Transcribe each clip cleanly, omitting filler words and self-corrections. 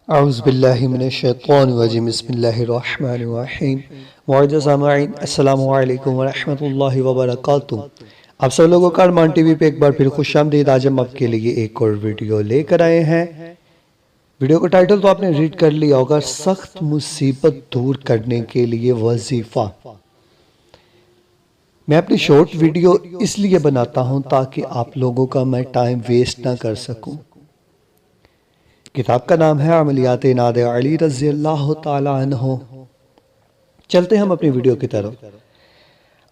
औज़ुबिल्लाहिमिनश्शैतानिर्रजीम बिस्मिल्लाहिर्रहमानिर्रहीम। मुअज़्ज़ज़ सामाईन, अस्सलामु अलैकुम व रहमतुल्लाहि व बरकातुहू। आप सब लोगों का अरमान टीवी पे एक बार फिर खुशामदीद। आज हम आपके लिए एक और वीडियो लेकर आए हैं। वीडियो का टाइटल तो आपने रीड कर लिया होगा, सख्त मुसीबत दूर करने के लिए वजीफ़ा। मैं अपनी शॉर्ट वीडियो इसलिए बनाता हूं ताकि आप लोगों का मैं टाइम वेस्ट ना कर सकूं। किताब का नाम है अमलियात नादे अली रज़ी अल्लाह ताला अन्हो। चलते हम अपनी वीडियो की तरफ।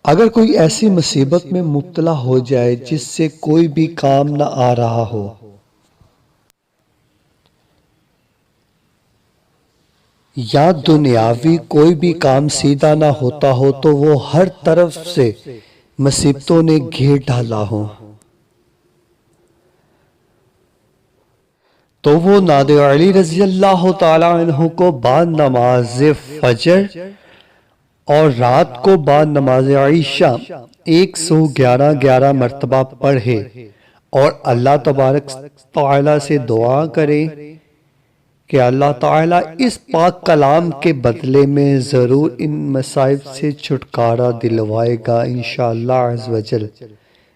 अगर कोई ऐसी मुसीबत में मुब्तला हो जाए जिससे कोई भी काम ना आ रहा हो, या दुनियावी कोई भी काम सीधा ना होता हो, तो वो हर तरफ से मुसीबतों ने घेर डाला हो, तो वो नादे अली रज़ी अल्लाह ताला अन्हु को बाद नमाज फजर और रात को बाद नमाज ईशा 111 मरतबा पढ़े और अल्लाह तबारक तआला से दुआ करे कि अल्लाह ताला इस पाक कलाम के बदले में ज़रूर इन मसाइब से छुटकारा दिलवाएगा इंशाअल्लाह अज़्ज़ वजल,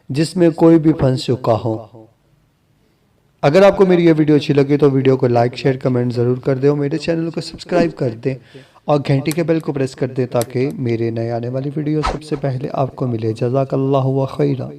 जिसमें कोई भी फंस चुका हो। अगर आपको मेरी ये वीडियो अच्छी लगी तो वीडियो को लाइक शेयर कमेंट ज़रूर कर दे और मेरे चैनल को सब्सक्राइब कर दें और घंटी के बेल को प्रेस कर दें ताकि मेरे नए आने वाली वीडियो सबसे पहले आपको मिले। जज़ाकल्लाहु व खैरा।